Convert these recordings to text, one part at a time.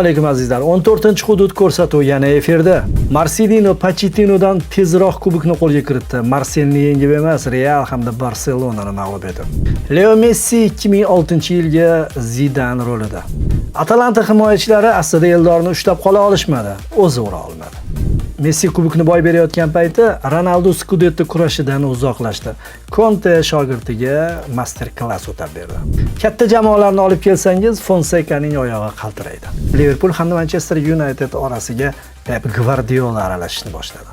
alaykum azizlar. 14-hudud ko'rsatuvi yana efirda. Marcelino Pochettinodan tezroq kubokni qo'lga kiritdi. Marselni yengib emas, Real hamda Barselonani mag'lub etdi. Leo Messi 2006-yilga Zidane rolida. Atalanta himoyachilari aslida Eldorni ushlab qola olishmadi, o'zi ura olmadi. Messi kubokni boy berayotgan payti Ronaldo Scudetto kurashidan uzoqlashdi. Conte shogirdiga master klass o'tab berdi. Katta jamoalarni olib kelsangiz, Fonsekaning oyog'i qaltiraydi. Liverpool hamda Manchester United orasiga Pep Guardiola aralashishni boshladi.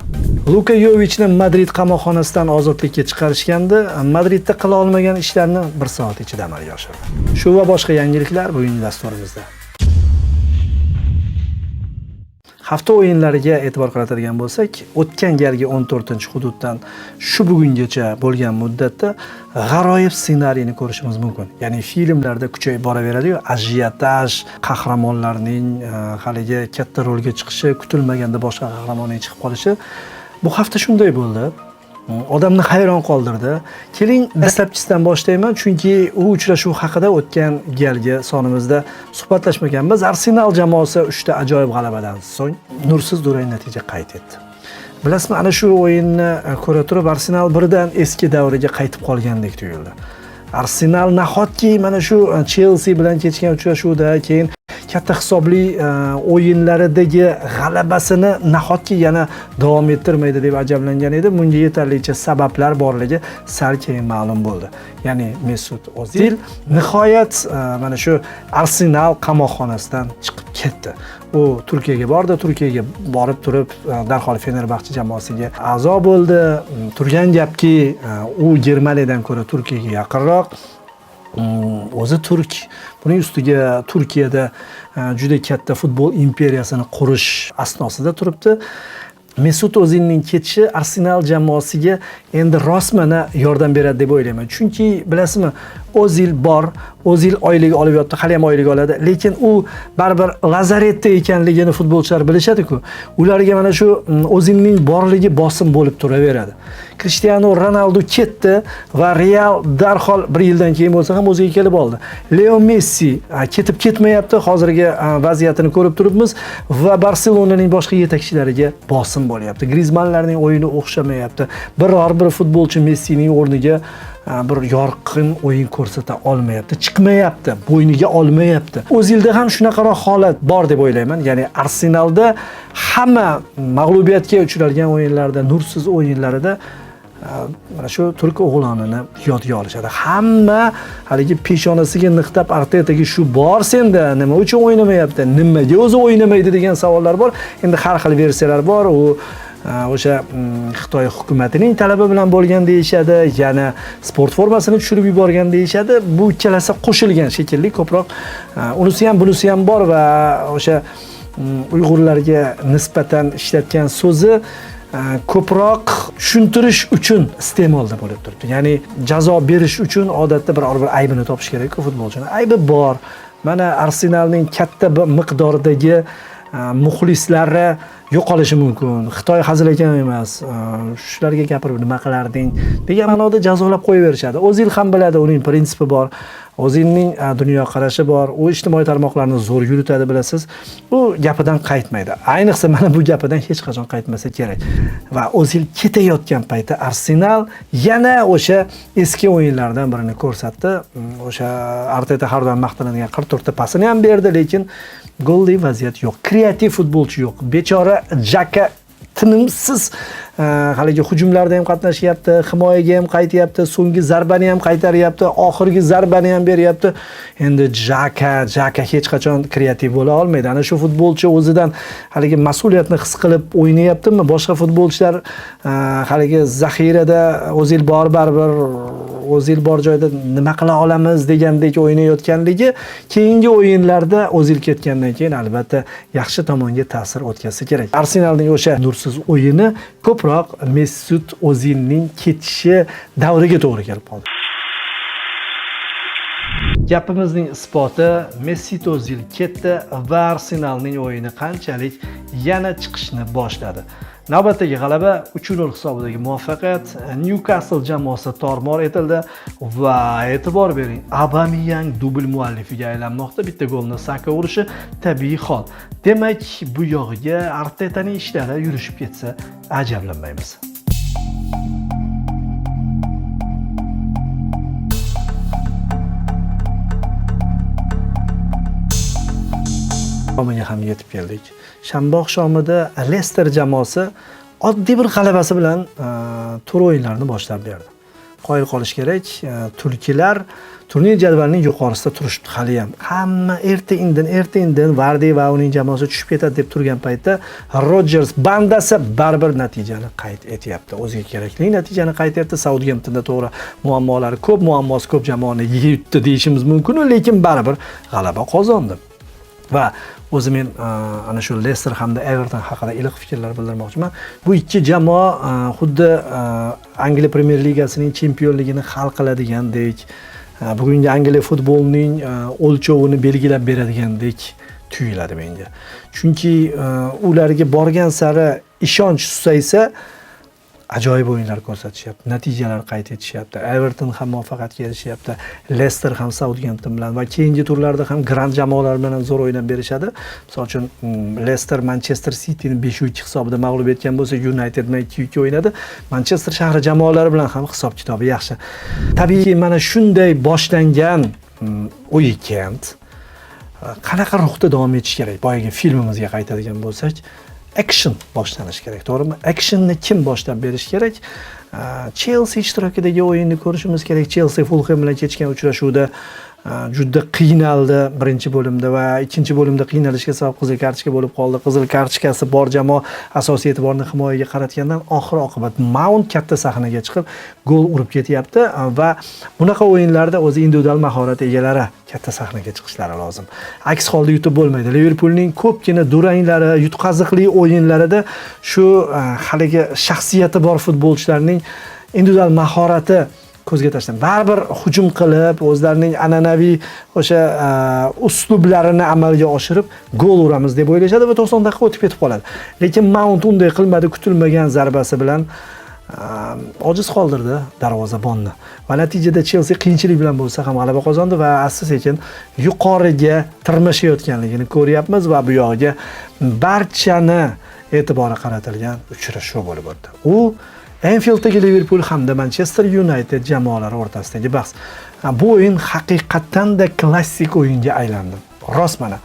Luka Jovichni Madrid qamoqxonasidan ozodlikka chiqarishganda, Madridda qila olmagan ishlarni 1 soat ichida amalga oshirdi. Shu va boshqa yangiliklar bugungi dasturimizda. Hafta o'yinlariga e'tibor qaratadigan bo'lsak, o'tgan galgi 14-hududdan shu bugungacha bo'lgan muddatda g'aroyib ssenariyni ko'rishimiz mumkin. Ya'ni filmlarda kuchayib boraveradi-yu, ajiotaj, qahramonlarning haligi katta rolga chiqishi, kutilmaganda boshqa qahramonning chiqib qolishi. Bu hafta shunday bo'ldi. Odamni hayron qoldirdi. Keling, dastlabchisidan boshlayman, chunki u uchrashuv haqida o'tgan galgi sonimizda suhbatlashmaganmiz. Arsenal jamoasi 3 ta ajoyib g'alabadan so'ng nursiz durang natija qayd etdi. Bilasizmi, ana shu o'yinni ko'ra turib Arsenal birdan eski davriga qaytib qolgandek tuyuldi. Arsenal nahotki mana shu Chelsea bilan kechgan uchrashuvda, keyin katta hisobli o'yinlaridagi g'alabasini nahotki yana davom ettirmaydi deb ajablangan edi. Bunga yetarlicha sabablar borligi sal keyin ma'lum bo'ldi. Ya'ni Mesut O'zil nihoyat mana shu Arsenal qamoqxonasidan chiqib ketdi. U Turkiyaga bordi, Turkiyaga borib turib darhol Fenerbahçe jamoasiga a'zo bo'ldi. Turgan gapki, u Germaniyadan ko'ra Turkiyaga yaqinroq. O'zi turk. Buning ustiga Turkiyada juda katta futbol imperiyasini qurish asnosida turibdi. Mesut O'zilning ketishi Arsenal jamoasiga endi rostmana yordam beradi deb o'ylayman. Chunki bilasizmi, O'zil bor, O'zil oylik olib yotdi, hali ham oylik oladi, lekin u baribir lazaretda ekanligini futbolchilar bilishadi-ku. Ularga mana shu O'zilning borligi bosim bo'lib turaveradi. Cristiano Ronaldo ketdi va Real darhol 1 yildan keyin bo'lsa ham o'ziga kelib oldi. Leo Messi ketib ketmayapti, hozirgi vaziyatini ko'rib turibmiz va Barselonaning boshqa yetakchilariga bosim bo'lyapti. Griezmannlarning o'yini o'xshamayapti. Biror bir futbolchi Messining o'rniga bir yorqin o'yin ko'rsata olmayapti, chiqmayapti, bo'yniga olmayapti. O'zilda ham shunaqaroq holat bor deb o'ylayman. Ya'ni Arsenalda hamma mag'lubiyatga uchralgan o'yinlarda, nursiz o'yinlarida mana shu turk o'g'lonini yodga olishadi. Hamma haligi peshonasiga niqtab Artetaga shu bor senda, nima uchun o'ynamayapti, nimaga o'zi o'ynamaydi degan savollar bor. Endi har xil versiyalar bor. U o'sha Xitoy hukumatining talabi bilan bo'lgan deyishadi, yana sport formasini tushirib yuborgan deyishadi. Bu ikkalasi qo'shilgan shekilli, ko'proq unisi ham bunisi ham bor va o'sha Uyg'urlarga nisbatan ishlatgan so'zi ko'proq tushuntirish uchun iste'molda bo'lib turibdi. Ya'ni jazo berish uchun odatda biror bir aybini topish kerak-ku futbolchining. Aybi bor. Mana Arsenalning katta miqdordagi muxlislari yo'qolishi mumkin. Xitoy hazil ekan emas. Shularga gapirib nima qilarding degan ma'noda jazolab qo'yaverishadi. O'zil ham biladi, uning prinsipi bor. O'zining dunyoqarashi bor. U ijtimoiy tarmoqlarni zo'r yuritadi, bilasiz. U gapidan qaytmaydi. Ayniqsa mana bu gapidan hech qachon qaytmasa kerak. Va O'zil ketayotgan paytda Arsenal yana o'sha eski o'yinlardan birini ko'rsatdi. O'sha Arteta har doim maqtanadigan 44 ta pasini ham berdi, lekin golli vaziyat yo'q. Kreativ futbolchi yo'q. Bechora Jaka tinimsiz haligi hujumlarda ham qatnashyapti, himoyaga ham qaytyapti, so'nggi zarbani ham qaytaryapti, oxirgi zarbani ham beryapti. Endi Jaka hech qachon kreativ bo'la olmaydi. Ana shu futbolchi o'zidan haligi mas'uliyatni his qilib o'ynayaptimi? Boshqa futbolchilar haligi zaxirada O'zil bor, baribir O'zil bor joyda nima qila olamiz degandek o'ynayotganligi keyingi o'yinlarda O'zil ketgandan keyin albatta yaxshi tomonga ta'sir o'tkazsa kerak. Arsenalning o'sha nursiz o'yini ko'proq Mesut O'zilning ketishi davriga to'g'ri kelib qoldi. Gapimizning isboti Mesut O'zil ketdi va Arsenalning o'yini qanchalik yana chiqishni boshladi. Navbatdagi g'alaba 3-0 hisobidagi muvaffaqiyat Newcastle jamoasi tormor etildi va e'tibor bering, Aubameyang dubl muallifiga aylanmoqda. Bitta golni Saka urishi tabiiy hol. Demak, bu yog'iga Artetaning ishlari yurishib ketsa, ajablanmaymiz. Oxiriga ham yetib keldik. Shanba oqshomida Leicester jamoasi oddiy bir g'alabasi bilan tur o'yinlarini boshlab berdi. Qoyil qolish kerak, turklar turnir jadvalining yuqorisida turishdi hali ham. Hamma erta-indin Vardy va uning jamoasi tushib ketadi deb turgan paytda Rodgers bandasi baribir natijani qayd etyapti. O'ziga kerakli natijani qayd etdi. Southamptonda to'g'ri muammolari ko'p, muammosi ko'p jamoani yutdi deyishimiz mumkin, lekin baribir g'alaba qozondi. Va o'zi men ana shu Leicester hamda Everton haqida iliq fikrlar bildirmoqchiman. Bu ikki jamoa xuddi Angliya Premier Ligasining chempionligini hal qiladigandek, bugungi Angliya futbolining o'lchovini belgilab beradigandek tuyuladi menga. Chunki ularga borgan sari ishonch susaysa, ajoyib o'yinlar ko'rsatishyapti, natijalar qayd etishyapti. Everton ham muvaffaqiyatga erishyapti, Leicester ham Southampton bilan va keyingi turlarda ham grand jamoalar bilan zo'r o'ynab berishadi. Misol uchun Leicester Manchester Cityni 5-2 hisobida mag'lub etgan bo'lsa, United bilan 2-2 o'ynadi. Manchester shahri jamoalari bilan ham hisob-kitobi yaxshi. Tabiiyki, mana shunday boshlangan weekend qanaqa ruhda davom etish kerak? Boyagi filmimizga qaytadigan bo'lsak, action boshlanish kerak, to'g'rimi? Actionni kim boshlab berish kerak? Chelsea ishtirokidagi o'yinni ko'rishimiz kerak. Chelsea Fulham bilan kechgan uchrashuvda juda qiynaldi birinchi bo'limda va ikkinchi bo'limda qiynalishga sabab qizil kartochka bo'lib qoldi. Qizil kartochkasi bor jamoa asosiy e'tiborni himoyaga qaratgandan oxir-oqibat Mount katta sahnaga chiqib gol urib ketyapti va bunaqa o'yinlarda o'zi individual mahorat egalari katta sahnaga chiqishlari lozim. Aks holda yutib bo'lmaydi. Liverpoolning ko'pgina duranglari, yutqaziqli o'yinlarida shu haligi shaxsiyati bor futbolchilarning individual mahorati ko'zga tashlanadi. Baribir hujum qilib, o'zlarining an'anaviy o'sha uslublarini amalga oshirib gol uramiz deb o'ylashadi va 90 daqiqa o'tib ketib qoladi. Lekin Mount unday qilmadi, kutilmagan zarbasi bilan ojiz qoldirdi darvozabonni. Va natijada Chelsea qiyinchilik bilan bo'lsa ham g'alaba qozondi va asta-sekin yuqoriga tirmashayotganligini ko'ryapmiz va bu yog'iga barchani e'tibori qaratilgan uchrashuv bo'lib o'tdi. U Anfielddagi Liverpool hamda Manchester United jamoalari o'rtasidagi bahs. Bu o'yin haqiqatan-da klassik o'yinga aylandi. Rost mana.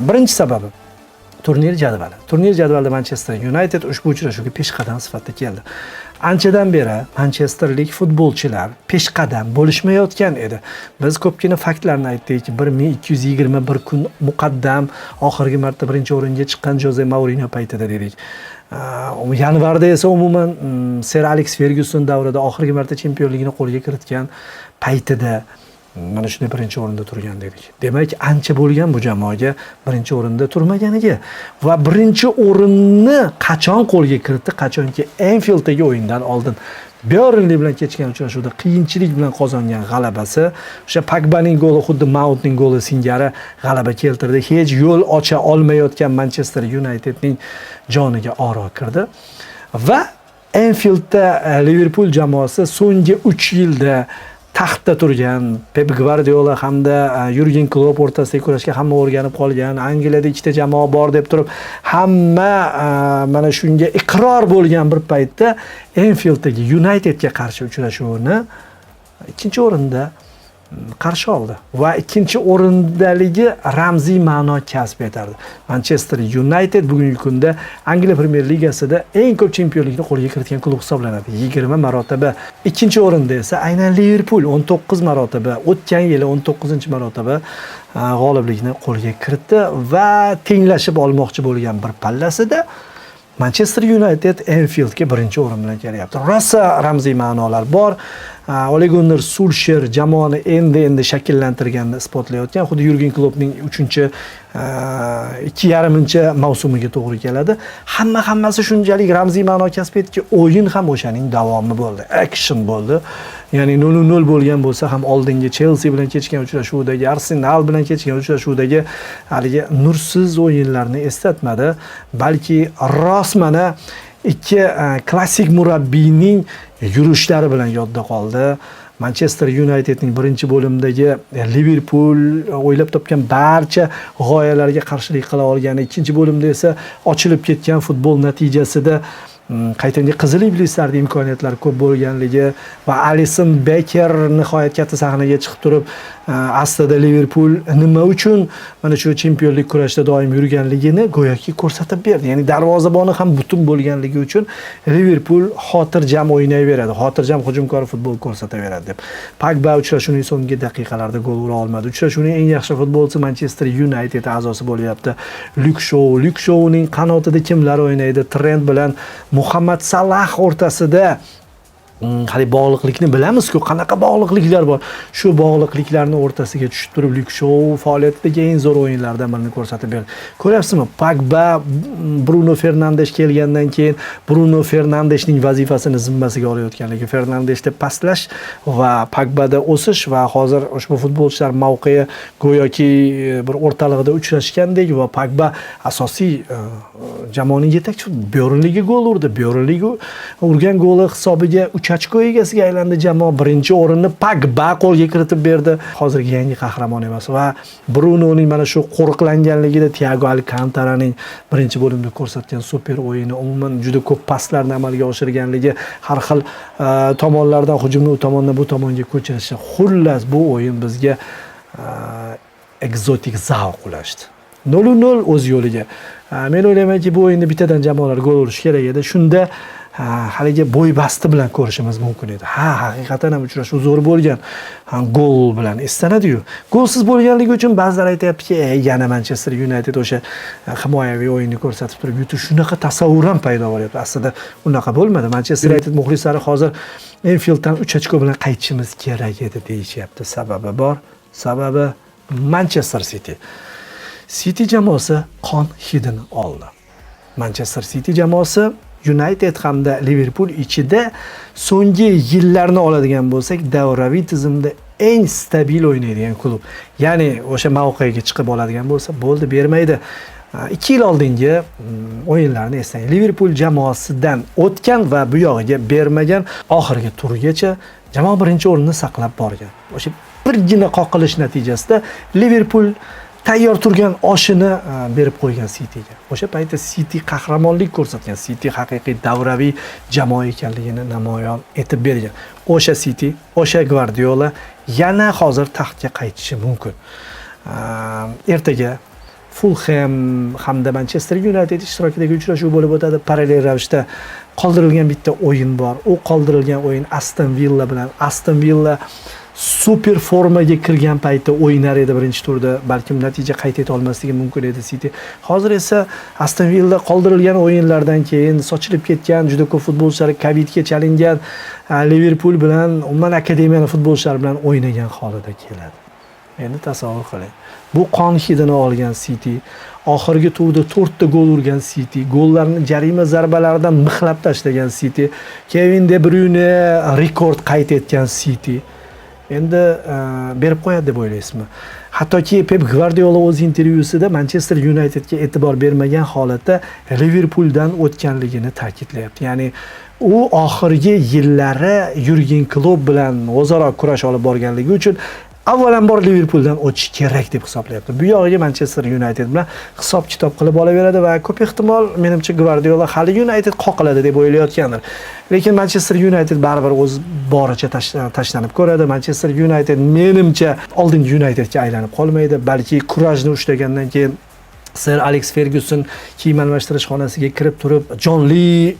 Birinchi sababi turnir jadvali. Turnir jadvalida Manchester United ushbu uchrashuvga peshqadam sifatida keldi. Anchadan beri Manchesterlik futbolchilar peshqadam bo'lishmayotgan edi. Biz ko'pgina faktlarni aytdik. 1221 kun muqaddam oxirgi marta birinchi o'ringa chiqqan Jose Mourinho paytida dedik. Yanvarda esa umuman Sir Alex Ferguson davrida oxirgi marta chempionligini qo'lga kiritgan paytida mana shunday birinchi o'rinda turgan dedik. Demak, ancha bo'lgan bu jamoaga birinchi o'rinda turmaganiga va birinchi o'rinni qachon qo'lga kiritdi? Qachonki Anfielddagi o'yindan oldin Burnley bilan kechgan uchrashuvda qiyinchilik bilan qozongan g'alabasi, o'sha Pogbaning goli xuddi Mountning goli singari g'alaba keltirdi. Hech yo'l ocha olmayotgan Manchester Unitedning joniga oro kirdi va Anfieldda Liverpool jamoasi so'nggi 3 yilda taxtda turgan Pep Guardiola hamda Jurgen Klopp o'rtasidagi kurashga hamma o'rganib qolgan, Angliyada ikkita jamoa bor deb turib hamma mana shunga iqror bo'lgan bir paytda Anfielddagi Unitedga qarshi uchrashuvni ikkinchi o'rinda qarshi oldi va ikkinchi o'rindaligi ramziy ma'no kasb etardi. Manchester United bugungi kunda Angliya Premier Ligasida eng ko'p chempionlikni qo'lga kiritgan klub hisoblanadi. 20 marotaba. Ikkinchi o'rinda esa aynan Liverpool 19 marotaba, o'tgan yili 19-marotaba g'oliblikni qo'lga kiritdi va tenglashib olmoqchi bo'lgan bir pallasida Manchester United Anfieldga birinchi o'rin bilan kelyapti. Rosa ramziy ma'nolar bor. Ole Gunnar Solskjaer jamoani endi shakllantirganini isbotlayotgan. Xuddi Yurgen Kloppning 2,5-chi mavsumiga to'g'ri keladi. Hammasi shunchalik ramziy ma'no kasb etdiki, o'yin ham o'shaning davomi bo'ldi. Action bo'ldi. Ya'ni 0-0 bo'lgan bo'lsa ham oldingi Chelsea bilan kechgan uchrashuvdagi, Arsenal bilan kechgan uchrashuvdagi haligi nursiz o'yinlarni eslatmadi. Balki rostmana ikki klassik murabbiyning yurishlari bilan yodda qoldi. Manchester Unitedning birinchi bo'limdagi Liverpool o'ylab topgan barcha g'oyalarga qarshilik qila olgani, ikkinchi bo'limda esa ochilib ketgan futbol natijasida qaytanga qizil iblislarda imkoniyatlar ko'p bo'lganligi va Alisson Becker nihoyat katta sahnaga chiqib turib, aslida Liverpool nima uchun mana shu chempionlik kurashida doim yurganligini go'yoki ko'rsatib berdi. Ya'ni darvozaboni ham butun bo'lganligi uchun Liverpool xotirjam o'ynayveradi, xotirjam hujumkor futbol ko'rsataveradi deb. Pogba uchrashuvning so'nggi daqiqalarida gol ura olmadi. Uchrashuvning eng yaxshi futbolchisi Manchester United a'zosi bo'lyapti. Luke Shaw'ning qanotida kimlar o'ynaydi? Trent bilan Muhammad Salah o'rtasida hali bog'liqlikni bilamiz-ku, qanaqa bog'liqliklar bor. Shu bog'liqliklarning o'rtasiga tushib turib, Luke Shaw faoliyatidagi eng zo'r o'yinlardan birini ko'rsatib berdi. Ko'ryapsizmi? Pogba Bruno Fernandes kelgandan keyin Bruno Fernandesning vazifasini zimmasiga olayotganligi, Fernandesda pastlash va Pogbada o'sish va hozir ushbu futbolchilar mavqei go'yoki bir o'rtalig'ida uchrashgandek va Pogba asosiy jamoaning yetakchi Byornliga gol urdi. Byornliga urgan goli hisobiga 3 ochko egasiga aylandi jamoa. Birinchi o'rinni Pogba qo'lga kiritib berdi. Hozirgi yangi qahramon emas va Brunoning mana shu qo'riqlanganligida Thiago Alcantaraning birinchi bo'limda ko'rsatgan super o'yini, umuman juda ko'p paslarni amalga oshirganligi, har xil tomonlardan hujumni u tomondan bu tomonga ko'chirishi. Xullas bu o'yin bizga ekzotik zavq ulashdi. 0-0 o'z yo'liga. Men o'ylaymanki, bu o'yinda bittadan jamoalar gol urish kerak edi. Shunda haligi bo'ybasti bilan ko'rishimiz mumkin edi. Haqiqatan ham uchrashuv zo'r bo'lgan. Gol bilan eslanadi-yu. Golsiz bo'lganligi uchun ba'zilar aytayaptiki, yana Manchester United o'sha himoyaviy o'yinni ko'rsatib turib yutish, shunaqa tasavvur ham paydo bo'lyapti. Aslida unaqa bo'lmadi. Manchester United muxlislari hozir Enfielddan 3 ochko bilan qaytishimiz kerak edi deyishyapti. Sababi bor. Sababi Manchester City jamoasi qon hidini oldi. Manchester City jamoasi United hamda Liverpool ichida so'nggi yillarni oladigan bo'lsak, davraviy tizimda eng stabil o'ynaydigan klub. Ya'ni o'sha mavqega chiqib oladigan bo'lsa, bo'ldi, bermaydi. 2 yil oldingi o'yinlarni eslang. Liverpool jamoasidan o'tgan va bu yog'iga bermagan oxirgi turgacha jamoa birinchi o'rinni saqlab borgan. O'sha birgina qoqilish natijasida Liverpool tayyor turgan oshini berib qo'ygan Cityga. O'sha paytda City qahramonlik ko'rsatgan, City haqiqiy davraviy jamoa ekanligini namoyon etib bergan. O'sha City, o'sha Guardiola yana hozir taxtga qaytishi mumkin. Ertaga Fulham hamda Manchester United ishtirokidagi uchrashuv bo'lib o'tadi. Parallel ravishda qoldirilgan bitta o'yin bor. U qoldirilgan o'yin Aston Villa bilan. Aston Villa super formaga kirgan paytda o'ynar edi birinchi turda, balkim natija qayd eta olmasligi mumkin edi City. Hozir esa Aston Villa qoldirilgan o'yinlardan keyin sochilib ketgan, juda ko'p futbolchilar Covidga chalingan Liverpool bilan, umuman akademiyaning futbolchilari bilan o'ynagan holida keladi. Endi tasavvur qiling. Bu qon hidini olgan City, oxirgi turda 4 ta gol urgan City, gollarni jarima zarbalaridan mixlab tashlagan City, Kevin De Bruyne rekord qayd etgan City. Endi berib qo'yadi deb o'ylaysizmi? Hattoki Pep Guardiola o'z intervyusida Manchester Unitedga e'tibor bermagan holatda Liverpooldan o'tganligini ta'kidlayapti. Ya'ni u oxirgi yillari Yurgen Klopp bilan o'zaro kurash olib borganligi uchun avvalambor Liverpooldan o'tish kerak deb hisoblayapti. Bu yog'iga Manchester United bilan hisob-kitob qilib olaveradi va ko'p ehtimol menimcha Guardiola hali United qoqiladi deb o'ylayotgandir. Lekin Manchester United baribir o'z boricha tashlanib ko'radi. Manchester United menimcha oldingi Unitedga aylanib qolmaydi, balki kurajni ushlagandan keyin Sir Alex Ferguson kiyim almashtirish xonasiga kirib turib, jonli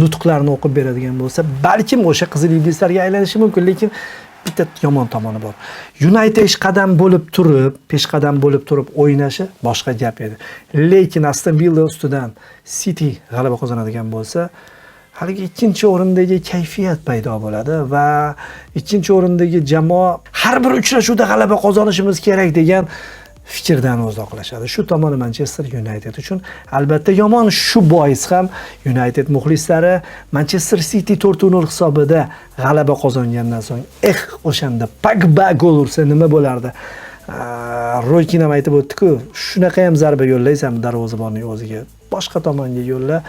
nutqlarni o'qib beradigan bo'lsa, balkim o'sha qizil iblislarga aylanishi mumkin, lekin bitta yomon tomoni bor. United peshqadam bo'lib turib o'ynashi boshqa gap edi. Lekin Aston Villa ustidan City g'alaba qozonadigan bo'lsa, haligi ikkinchi o'rindagi kayfiyat paydo bo'ladi va ikkinchi o'rindagi jamoa har bir uchrashuvda g'alaba qozonishimiz kerak degan fikrdan uzoqlashadi. Shu tomoni Manchester United uchun albatta yomon. Shu bois ham United muxlislari Manchester City 4-0 hisobida g'alaba qozongandan so'ng, o'shanda Pogba gol ursa nima bo'lardi? Roy Keane ham aytib o'tdi-ku, shunaqa ham zarba yo'llaysan darvozabonning o'ziga, boshqa tomonga yo'lla.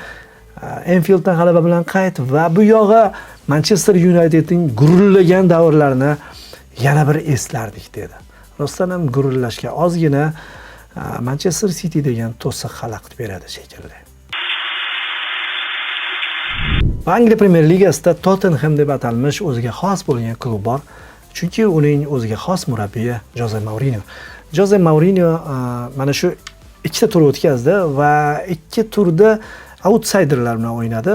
Enfielddan g'alaba bilan qayt va bu yog'i Manchester Unitedning gurullagan davrlarini yana bir eslardik dedi. Rostdan ham gurullashga ozgina Manchester City degan to'siq xalaqit beradi shekilli. Angliya Premier Ligasida Tottenham deb atalmish o'ziga xos bo'lgan klub bor. Chunki uning o'ziga xos murabbiyi Jose Mourinho. Jose Mourinho mana shu ikkita tur o'tkazdi va ikki turda outsiderlar bilan o'ynadi.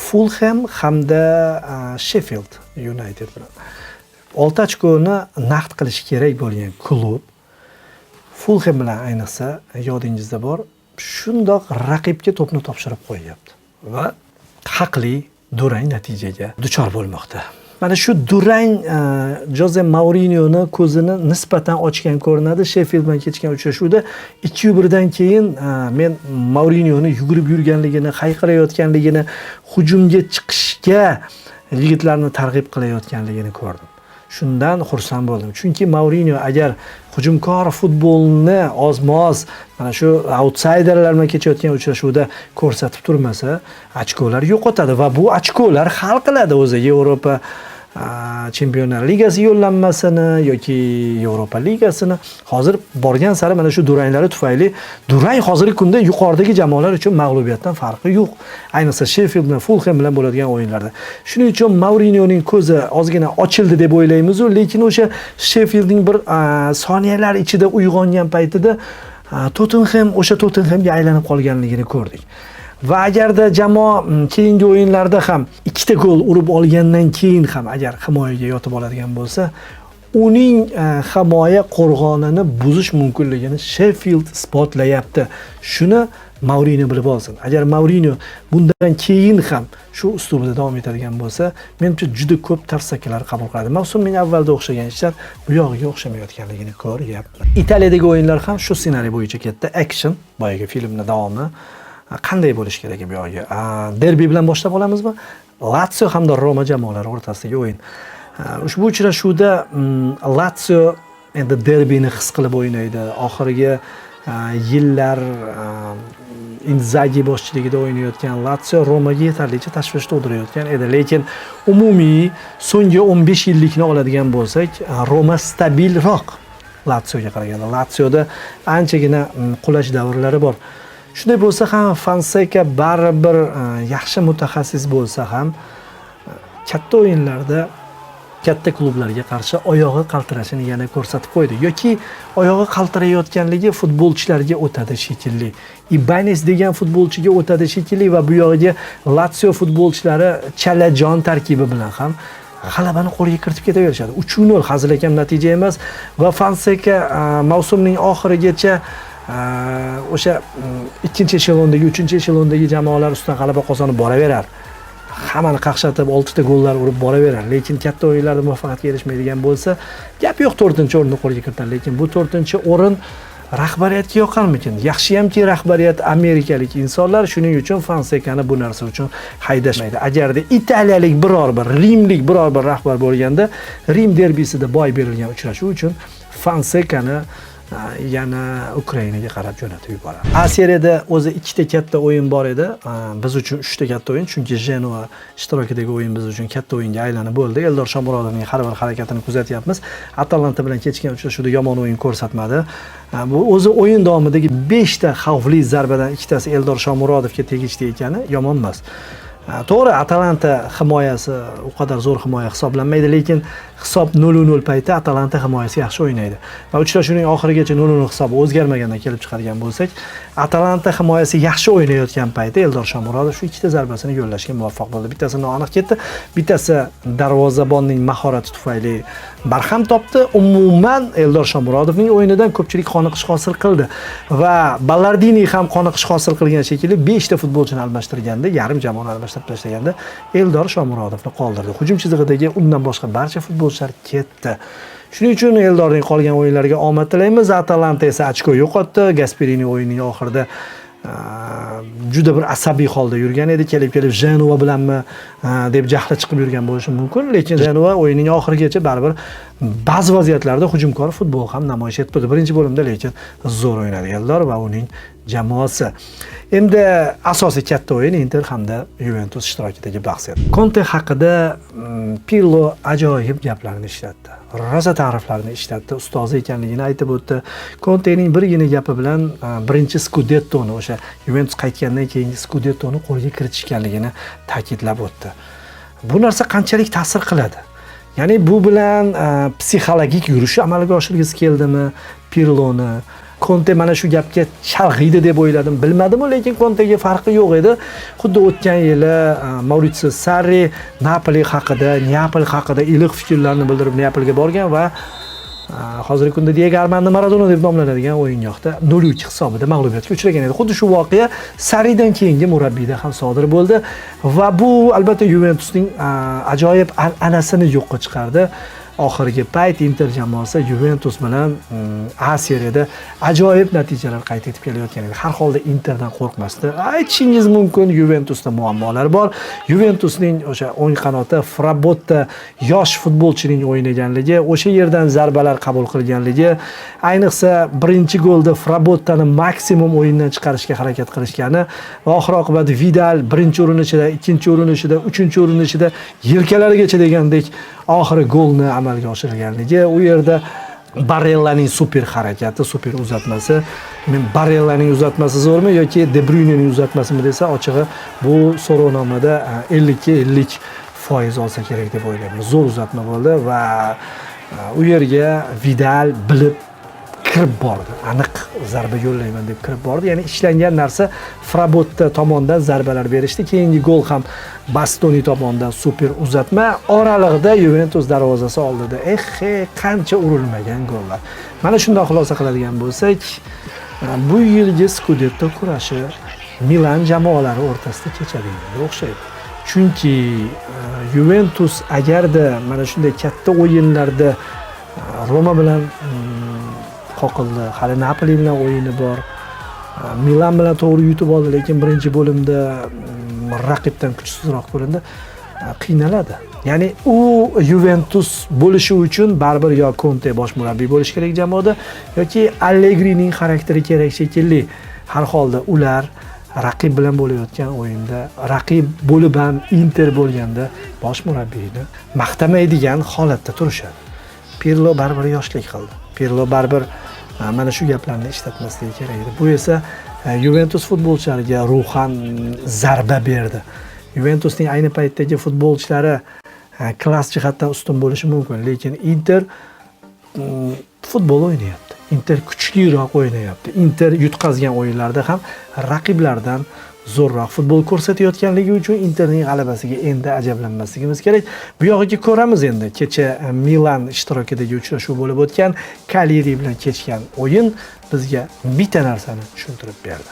Fulham hamda Sheffield United bilan. 6 ochkoni naqd qilish kerak bo'lgan klub Fulham bilan ayniqsa yodingizda bor, shundoq raqibga to'pni topshirib qo'yapti va haqli durang natijaga duchor bo'lmoqda. Mana shu durang Jose Mourinhoni ko'zini nisbatan ochgan ko'rinadi. Sheffield bilan kechgan uchrashuvda 2-1dan keyin men Mourinhoni yugurib yurganligini, hayqirayotganligini, hujumga chiqishga yigitlarni targ'ib qilayotganligini ko'rdim. Shundan xursand bo'ldim. Chunki Mourinho agar hujumkor futbolni ozmoz mana shu outsiderlar bilan kechayotgan uchrashuvda ko'rsatib turmasa, ochkolar yo'qotadi va bu ochkolar hal qiladi o'zi Yevropa Chempionlar Ligasi yo'llanmasini yoki Yevropa Ligasini. Hozir borgan sari mana shu duranglari tufayli durang hozirgi kunda yuqoridagi jamoalar uchun mag'lubiyatdan farqi yo'q. Ayniqsa Sheffield bilan Fulham bilan bo'ladigan o'yinlarda. Shuning uchun Mourinhoning ko'zi ozgina ochildi deb o'ylaymiz-ku, lekin o'sha Sheffieldning bir soniyalar ichida uyg'ongan paytida Tottenhamga aylanib qolganligini ko'rdik. Va agarda jamoa keyingi o'yinlarda ham ikkita gol urib olgandan keyin ham agar himoyaga yotib oladigan bo'lsa, uning himoya qo'rg'onini buzish mumkinligini Sheffield isbotlayapti. Shuni Mourinho bilib olsin. Agar Mourinho bundan keyin ham shu uslubida davom etadigan bo'lsa, menimcha juda ko'p tarsakalar qabul qiladi. Mavsumning avvalida o'xshagan ishlar bu yog'iga o'xshamayotganligini ko'ryapman. Italiyadagi o'yinlar ham shu ssenariy bo'yicha ketdi. Action, boyagi filmning davomi. Qanday bo'lish kerak bu yo'lga? Derbi bilan boshlab olamizmi? Lazio hamda Roma jamoalari o'rtasidagi o'yin. Ushbu uchrashuvda Lazio endi derbini his qilib o'ynaydi. Oxirgi yillar Inzaghi boshchiligida o'ynayotgan Lazio Romaga yetarlicha tashvish tug'dirayotgan edi, lekin umumiy so'nggi 15 yillikni oladigan bo'lsak, Roma stabilroq Lazioga qaraganda. Lazioda anchagina qulash davrlari bor. Shunday bo'lsa ham Fonseca baribir yaxshi mutaxassis bo'lsa ham katta o'yinlarda katta klublarga qarshi oyog'i qaltirashini yana ko'rsatib qo'ydi yoki oyog'i qaltirayotganligi futbolchilarga o'tadi shekilli. Ibanez degan futbolchiga o'tadi shekilli va bu yo'g'iga Lazio futbolchilari chalajon tarkibi bilan ham g'alabani qo'lga kiritib ketaverishadi. 3-0 hazilakam natija emas va Fonseca mavsumning oxirigacha o'sha ikkinchi eshelondagi, uchinchi eshelondagi jamoalar ustidan g'alaba qozonib boraverar. Hammani qaqshatib 6 ta gollar urib boraverar. Lekin katta o'yinlarda muvaffaqiyatga erishmaydigan bo'lsa, gap yo'q 4-o'rinni qo'lga kiritadi. Lekin bu 4-o'rin rahbariyatga yoqarmikin? Yaxshiyamki rahbariyat amerikalik insonlar, shuning uchun Fonsecani bu narsa uchun haydashmaydi. Agarda italiyalik biror bir, rimlik biror bir rahbar bo'lganda, Rim derbisida boy berilgan uchrashuv uchun Fonsecani yana Ukrainaga qarab jo'natib yuboradi. A seriyada o'zi ikkita katta o'yin bor edi. Biz uchun 3 ta katta o'yin, chunki Genoa ishtirokidagi o'yin biz uchun katta o'yinga aylanib bo'ldi. Eldor Shomurodovning har bir harakatini kuzatyapmiz. Atalanta bilan kechgan uchrashuvda yomon o'yin ko'rsatmadi. Bu o'zi o'yin davomidagi 5 ta xavfli zarbadan ikkitasi Eldor Shomurodovga tegishli ekani yomon emas. To'g'ri, Atalanta himoyasi u qadar zo'r himoya hisoblanmaydi, lekin hisob 0-0 payti Atalanta himoyasi yaxshi o'ynaydi. Va uchrashuvning oxirigacha 0-0 hisobi o'zgarmagandan kelib chiqadigan bo'lsak, Atalanta himoyasi yaxshi o'ynayotgan paytda Eldor Shomurodov shu ikkita zarbasini yo'llashga muvaffaq bo'ldi. Bittasi noaniq ketdi, bittasi darvozabonning mahorati tufayli barham topdi. Umuman Eldor Shomurodovning o'yinidan ko'pchilik qoniqish hosil qildi va Ballardini ham qoniqish hosil qilgan shekilli 5 ta futbolchini almashtirganda, yarim jamoani almashtirib tashlaganda Eldor Shomurodovni qoldirdi. Hujum chizig'idagi undan boshqa barcha futbolchilar ketdi. Shuning uchun Eldorning qolgan o'yinlariga omad tilaymiz. Atalanta esa ochko yo'qotdi. Gasperini o'yinining oxirida juda bir asabiy holda yurgan edi. Kelib Genoa bilanmi deb jahli chiqib yurgan bo'lishi mumkin, lekin Genoa o'yinining oxirigacha baribir ba'zi vaziyatlarda hujumkor futbol ham namoyish etdi. Birinchi bo'limda lekin zo'r o'ynadi Eldor va uning jamoasi. Endi asosiy katta o'yin Inter hamda Juventus ishtirokidagi bahs edi. Conte haqida Pirlo ajoyib gaplarni ishlatdi. Rosa ta'riflarni ishlatdi, ustozi ekanligini aytib o'tdi. Contening birgina gapi bilan birinchi Scudettoni, o'sha Juventus qaytgandan keyingi Scudettoni qo'lga kiritishganligini ta'kidlab o'tdi. Bu narsa qanchalik ta'sir qiladi? Ya'ni bu bilan psixologik yurishi amalga oshirgisi keldimi Pirloni? Conte mana shu gapga chalg'iydi deb o'yladim. Bilmadim, lekin Contega farqi yo'q edi. Xuddi o'tgan yili Maurizio Sarri Napoli haqida, Neapol haqida iliq fikrlarni bildirib Neapolga borgan va hozirgi kunda Diego Armando Maradona deb nomlanadigan o'yingohda 0-3 hisobida mag'lubiyatga uchragan edi. Xuddi shu voqea Sarridan keyingi murabbiyda ham sodir bo'ldi va bu albatta Juventusning ajoyib an'anasini yo'qqa chiqardi. Oxirgi payt Inter jamoasi Juventus bilan A seriyada ajoyib natijalar qayd etib kelayotgan edi. Har holda Interdan qo'rqmasdi. Aytishingiz mumkin, Juventusda muammolar bor. Juventusning o'sha o'ng qanoti Frabotta yosh futbolchining o'ynaganligi, o'sha yerdan zarbalar qabul qilganligi, ayniqsa birinchi golda Frabottani maksimum o'yindan chiqarishga harakat qilishgani va oxir-oqibat Vidal birinchi urinishida, ikkinchi urinishida, uchinchi urinishida yelkalarigacha degandek oxiri golni amalga oshirganligi, u yerda Barrellaning super harakati, super uzatmasi. Men Barrellaning uzatmasi zo'rmi yoki De Bruynening uzatmasimi desa, ochig'i bu so'rovnomada 50-50% olsa kerak deb o'ylayman. Zo'r uzatma bo'ldi va u yerga Vidal bilib kirib bordi. Aniq zarba yo'llayman deb kirib bordi. Ya'ni ishlangan narsa Frabotta tomonidan zarbalar berishdi. Keyingi gol ham Bastoni tomonidan super uzatma. Oralig'ida Juventus darvozasi oldida qancha urilmagan gollar. Mana shunday xulosa qiladigan bo'lsak, bu yilgi Scudetto kurashi Milan jamoalari o'rtasida kechadiga o'xshaydi. Chunki Juventus agarda mana shunday katta o'yinlarda Roma bilan qoqildi, hali Napoli bilan o'yini bor, Milan bilan to'g'ri yutib oldi, lekin birinchi bo'limda raqibdan kuchsizroq ko'rindi, qiynaladi. Ya'ni u Juventus bo'lishi uchun baribir yo Conte bosh murabbiy bo'lish kerak jamoada yoki Allegrining xarakteri kerak shekilli. Har holda ular raqib bilan bo'layotgan o'yinda, raqib bo'lib ham Inter bo'lganda bosh murabbiyni maqtamaydigan holatda turishadi. Pirlo baribir yoshlik qildi. Pirlo baribir mana shu gaplarni ishlatmasligi kerak edi. Bu esa Juventus futbolchilariga ruhan zarba berdi. Juventusning ayni paytdagi futbolchilari klass jihatdan ustun bo'lishi mumkin, lekin Inter futbol o'ynayapti. Inter kuchliroq o'ynayapti. Inter yutqazgan o'yinlarda ham raqiblardan zo'rroq futbol ko'rsatayotganligi uchun Interning g'alabasiga endi ajablanmasligimiz kerak. Bu yog'iga ko'ramiz endi. Kecha Milan ishtirokidagi uchrashuv bo'lib o'tgan, Cagliari bilan kechgan o'yin bizga bitta narsani tushuntirib berdi.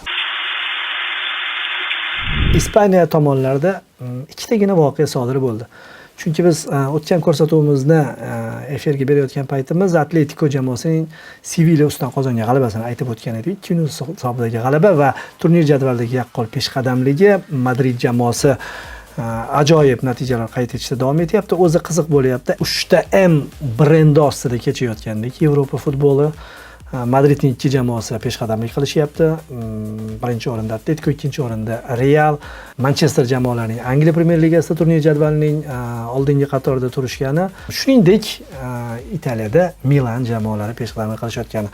Ispaniya tomonlarida ikkitagina voqea sodir bo'ldi. Chunki biz o'tgan ko'rsatuvimizni efirga berayotgan paytimiz Atletico jamoasining Sevilla ustidan qozongan g'alabasini aytib o'tgan edik. 2-0 hisobidagi g'alaba va turnir jadvalidagi yaqqol peshqadamligi. Madrid jamoasi ajoyib natijalar qayd etishda davom etyapti. O'zi qiziq bo'lyapti. 3 ta M brendi ostida kechayotgandek Yevropa futboli. Madridning ikki jamoasi peshqadamlik qilishyapti. Birinchi o'rinda Atletico, ikkinchi o'rinda Real. Manchester jamoalarining Angliya Premyer Ligasida turnir jadvalining oldingi qatorida turishgani, shuningdek Italiyada Milan jamoalari peshqadamlik qilishayotgani.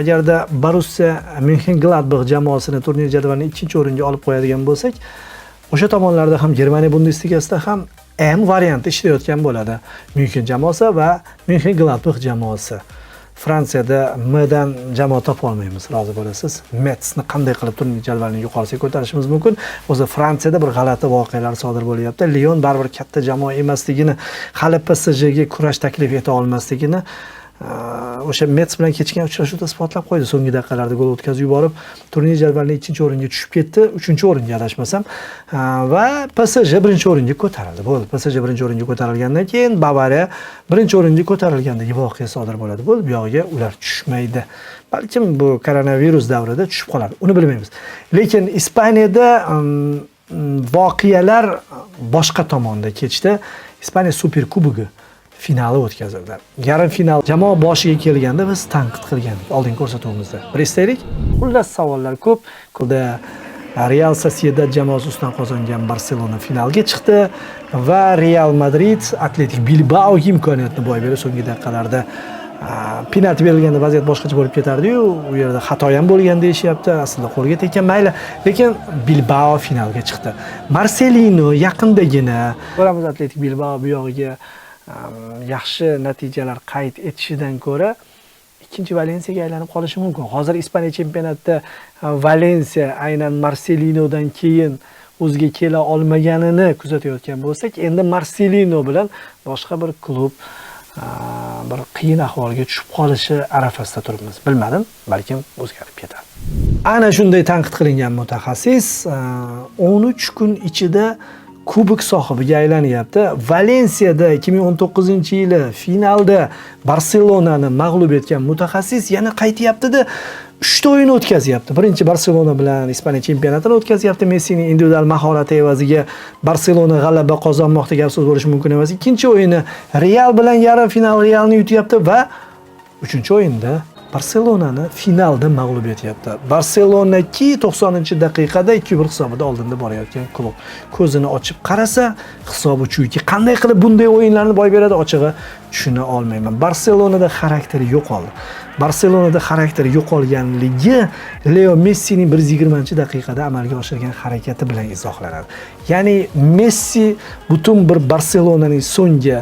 Agarda Borussia Mönchengladbach jamoasini turnir jadvalining ikkinchi o'ringa olib qo'yadigan bo'lsak, O'sha tomonlarda ham Germaniya Bundesligasida ham M varianti ishlayotgan bo'ladi. Myunxen jamoasi va Myunxen Gladbach jamoasi. Fransiyada M dan jamoa topa olmaymiz, rozi bo'lasiz. Metsni qanday qilib turnir jadvalining yuqorisiga ko'tarishimiz mumkin? O'zi Fransiyada bir g'alati voqealar sodir bo'lyapti. Lyon baribir katta jamoa emasligini, hali PSJga kurash taklif eta olmasligini o'sha Mets bilan kechgan uchrashuvda isbotlab qo'ydi. So'nggi daqiqalarda gol o'tkazib yuborib, turnir jadvalining 3-o'ringa tushib ketdi. 3-o'ringa adashmasam va PSG 1-o'ringa ko'tarildi. Bo'ldi. PSG 1-o'ringa ko'tarilgandan keyin Bavariya 1-o'ringa ko'tarilgandagi voqea sodir bo'ladi. Bo'ldi, bu yog'iga ular tushmaydi. Balkim bu koronavirus davrida tushib qoladi. Uni bilmaymiz. Lekin Ispaniyada voqealar boshqa tomonda kechdi. Ispaniya Super Kubogi finali o'tkazildi. Yarim final jamoa boshiga kelganda biz tanqid qilgandik oldingi ko'rsatuvimizda. Bir eslaylik. Xullas savollar ko'p. Real Sociedad jamoasi ustidan qozongan Barselona finalga chiqdi va Real Madrid Atletik Bilbao imkoniyatni boy berib so'nggi daqiqalarda penalti berilganda vaziyat boshqacha bo'lib ketardi-yu, u yerda xato ham bo'lgan deyishyapti. Aslida qo'lga tekkan mayli, lekin Bilbao finalga chiqdi. Marcelino yaqindagina ko'ramiz Atletik Bilbao bu yog'iga yaxshi natijalar qayd etishidan ko'ra ikkinchi Valensiyaga aylanib qolishi mumkin. Hozir Ispaniya chempionatida Valensiya aynan Marcelinodan keyin o'ziga kela olmaganini kuzatayotgan bo'lsak, endi Marcelino bilan boshqa bir klub bir qiyin ahvolga tushib qolishi arafasida turibmiz. Bilmadim, balkim o'zgarib ketadi. Ana shunday tanqid qilingan mutaxassis 13 kun ichida kubok sohibiga aylanyapti. Valensiyada 2019-yili finalda Barselonani mag'lub etgan mutaxassis yana qaytyapti-da, 3 ta o'yin o'tkazyapti. Birinchi Barselona bilan Ispaniya chempionatini o'tkazyapti. Messining individual mahorati evaziga Barselona g'alaba qozonmoqda, gap so'z bo'lishi mumkin emas. Ikkinchi o'yini Real bilan yarim final Realni yutyapti va 3-o'yinda Barselonani finalda mag'lub etyapti. Barselona 90-daqiqada 2-1 hisobida oldinda borayotgan klub. Ko'zini ochib qarasa, hisobi chunki qanday qilib bunday o'yinlarni boy beradi, ochig'i tushuna olmayman. Barselonada xarakteri yo'qoldi. Barselonada xarakteri yo'qolganligi Leo Messining 120-daqiqada amalga oshirgan harakati bilan izohlanadi. Ya'ni Messi butun bir Barselonaning so'nggi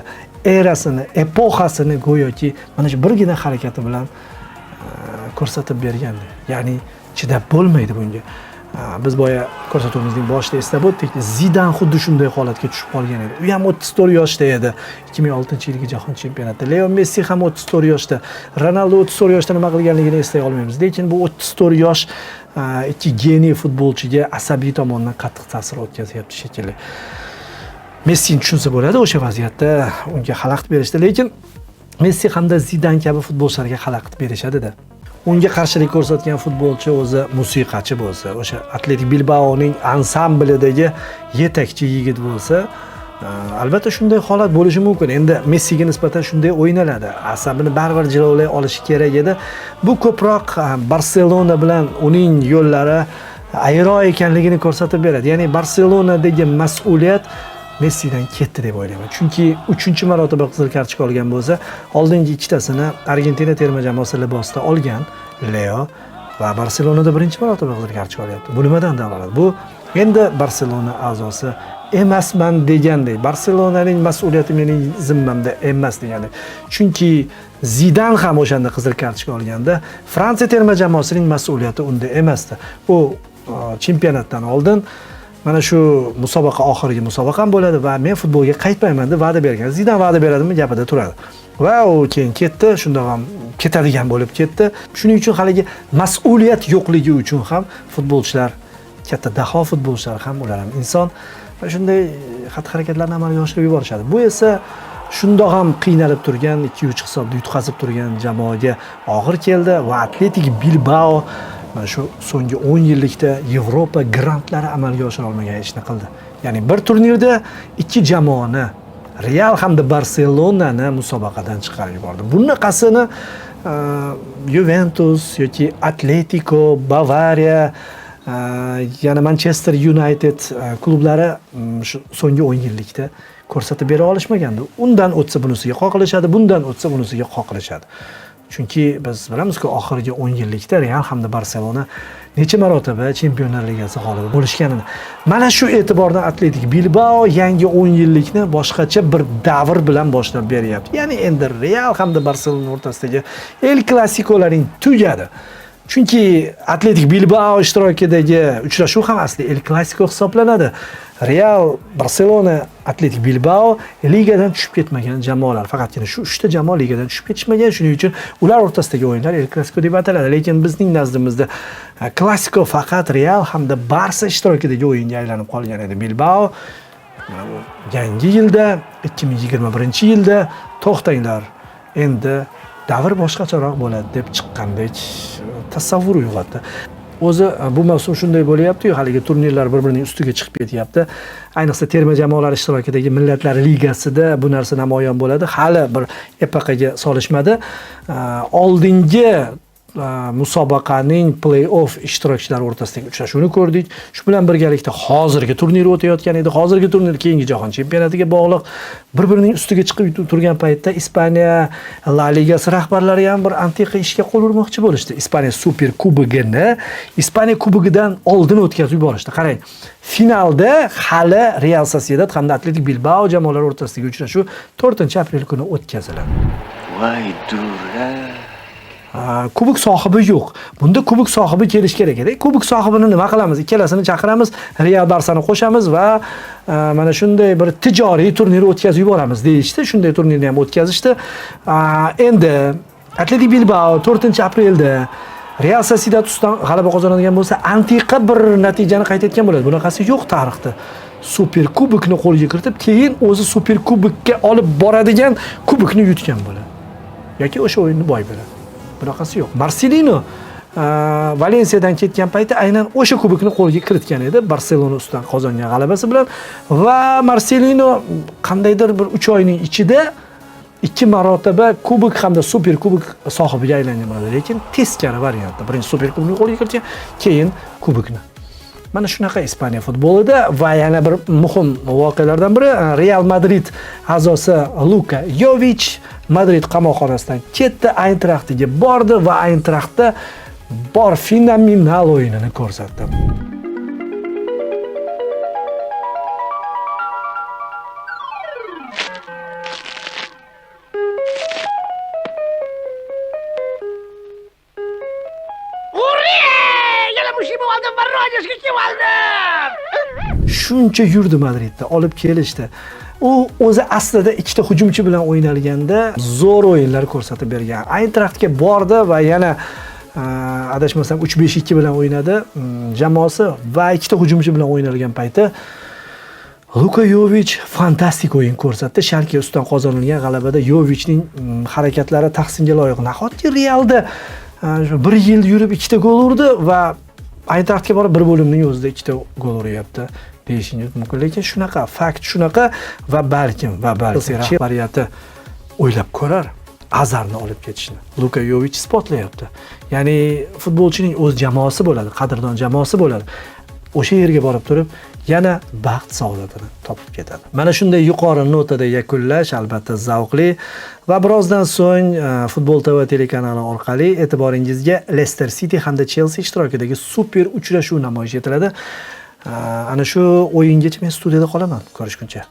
erasini, epoxasini go'yoki mana shu birgina harakati bilan ko'rsatib bergandi. Ya'ni chidab bo'lmaydi bunga. Biz boya ko'rsatuvimizning boshida eslab o'tdik, Zidan xuddi shunday holatga tushib qolgan edi. U ham 34 yoshda edi. 2006-yilgi jahon chempionatida. Leo Messi ham 34 yoshda. Ronaldo 34 yoshda nima qilganligini eslay olmaymiz. Lekin bu 34 yosh ikki geniy futbolchiga asabiy tomondan qattiq ta'sir o'tkazyapti shekilli. Messi tushunsa bo'ladi o'sha vaziyatda unga xalaqit berishdi, lekin Messi hamda Zidan kabi futbolchilarga xalaqit berishadi-da. Unga qarshilik ko'rsatgan futbolchi o'zi musiqachi bo'lsa, o'sha Atletik Bilbaoning ansamblidagi yetakchi yigit bo'lsa, albatta shunday holat bo'lishi mumkin. Endi Messiga nisbatan shunday o'ynaladi. Asabini baribir jilovlay olishi kerak edi. Bu ko'proq Barselona bilan uning yo'llari ayro ekanligini ko'rsatib beradi. Ya'ni Barselonadagi mas'uliyat Messidan ketdi deb o'ylayman. Chunki 3-marotaba qizil kartochka olgan bo'lsa, oldingi ikkitasini Argentina terma jamoasi libosida olgan Leo va Barselonada 1-marotaba qizil kartochka olyapti. Bu nimadan dalolat? Bu endi Barselona a'zosi emasman degandek. Barselonaning mas'uliyati mening zimmamda emas degandek. Chunki Zidan ham o'shanda qizil kartochka olganda Fransiya terma jamoasining mas'uliyati unda emasdi. U chempionatdan oldin mana shu musobaqa oxirgi musobaqam bo'ladi va men futbolga qaytmayman deb va'da bergan. Zidan va'da beradimi, gapida turadi. Va u keyin ketdi, shunda ham ketadigan bo'lib ketdi. Shuning uchun haligi mas'uliyat yo'qligi uchun ham futbolchilar, katta daho futbolchilar ham, ular ham inson va shunday xatti-harakatlarni amalga oshirib yuborishadi. Bu esa shundoq ham qiynalib turgan, 2-3 hisobda yutqazib turgan jamoaga og'ir keldi va Atletik Bilbao mana shu so'nggi 10 yillikda Yevropa grandlari amalga oshira olmagan ishni qildi. Ya'ni bir turnirda ikki jamoani, Real hamda Barselonani musobaqadan chiqarib yubordi. Bunaqasini Juventus yoki Atletico, Bavariya, yana Manchester United klublari shu so'nggi 10 yillikda ko'rsatib bera olishmagandi. Undan o'tsa bunisiga qoqilishadi, bundan o'tsa bunisiga qoqilishadi. Chunki biz bilamizki, oxirgi 10 yillikda Real hamda Barselona necha marotaba Chempionlar Ligasi g'olibi bo'lishganini. Mana shu e'tibordan Atletik Bilbao yangi 10 yillikni boshqacha bir davr bilan boshlab beryapti. Ya'ni endi Real hamda Barselona o'rtasidagi El Clasico'laring tugadi. Chunki Atletik Bilbao ishtirokidagi uchrashuv ham asli El Clasico hisoblanadi. Real, Barselona, Atletik Bilbao ligadan tushib ketmagan jamoalar. Faqatgina shu 3 ta jamoa ligadan tushib ketishmagan. Shuning uchun ular o'rtasidagi o'yinlar El Clasico deb ataladi. Lekin bizning nazdimizda Clasico faqat Real hamda Barsa ishtirokidagi o'yinga aylanib qolgan edi. Bilbao yangi yilda 2021-yilda to'xtanglar. Endi davr boshqacharoq bo'ladi deb chiqqandek tasavvur uyg'otdi. O'zi bu mavsum shunday bo'lyapti-yu, haligi turnirlar bir-birining ustiga chiqib ketyapti. Ayniqsa terma jamoalar ishtirokidagi Millatlar Ligasida bu narsa namoyon bo'ladi. Hali bir epaqaga solishmadi. Oldingi musobaqaning play-off ishtirokchilari o'rtasidagi uchrashuvni ko'rdik. Shu bilan birgalikda hozirgi turnir o'tayotgan edi. Hozirgi turnir keyingi jahon chempionatiga bog'liq. Bir-birining ustiga chiqib turgan paytda Ispaniya La Ligasi rahbarlari ham bir antiqa ishga qo'l urmoqchi bo'lishdi. Ispaniya Super Kubogini Ispaniya Kubogidan oldin o'tkazib yuborishdi. Qarang, finalda hali Real Sociedad hamda Atletik Bilbao jamoalari o'rtasidagi uchrashuv 4-aprel kuni o'tkaziladi. Voy dura. Kubok sohibi yo'q. Bunda kubok sohibi kelish kerak edi. Kubok sohibini nima qilamiz? Ikkalasini chaqiramiz, Real Barsani qo'shamiz va mana shunday bir tijoriy turnir o'tkazib yuboramiz deyishdi. Shunday turnirni ham o'tkazishdi. Endi Atletik Bilbao 4-aprelda Real Sociedad ustidan g'alaba qozonadigan bo'lsa, antiqa bir natijani qayd etgan bo'ladi. Bunaqasi yo'q tarixda. Super kubokni qo'lga kiritib, keyin o'zi Super kubokka olib boradigan kubokni yutgan bo'ladi. Yoki o'sha o'yinni boy beradi. Bunaqasi yo'q. Marcelino Valensiyadan ketgan payti aynan o'sha kubokni qo'lga kiritgan edi, Barselona ustidan qozongan g'alabasi bilan va Marcelino qandaydir bir 3 oyning ichida 2 marotaba kubok hamda super kubok sohibiga aylangan bo'ladi, lekin teskari variantda. Birinchi super kubokni qo'lga kiritgan, keyin kubokni. Mana shunaqa Ispaniya futbolida va yana bir muhim voqealardan biri Real Madrid a'zosi Luka Jovic Madrid qamoqxonasidan ketdi, Eintrachtga bordi va Eintrachtda bor fenomenal o'yinini ko'rsatdi. Shuncha yurdi Madridda, olib kelishdi. U o'zi aslida ikkita hujumchi bilan o'ynalganda zo'r o'yinlar ko'rsatib bergan. Eintrachtga bordi va yana adashmasam 3-5-2 bilan o'ynadi jamoasi va ikkita hujumchi bilan o'ynalgan payti Luka Jovic fantastik o'yin ko'rsatdi. Shalke ustidan qozonilgan g'alabada Jovichning harakatlari tahsinga loyiq. Nahotki Realda 1 yil yurib 2 ta gol urdi va Eintrachtga borib 1 bo'limning o'zida 2 ta gol uryapti deyishingiz mumkin. Lekin shunaqa, fakt shunaqa va balkim rahbariyati o'ylab ko'rar Azarni olib ketishni. Luka Jovic isbotlayapti. Ya'ni futbolchining o'z jamoasi bo'ladi, qadrdon jamoasi bo'ladi. O'sha yerga borib turib, yana baxt saodatini topib ketadi. Mana shunday yuqori notada yakunlash albatta zavqli va birozdan so'ng Futbol TV telekanali orqali e'tiboringizga Leicester City hamda Chelsea ishtirokidagi super uchrashuv namoyish etiladi. Ana shu o'yingacha men studiyada qolaman. Ko'rishguncha.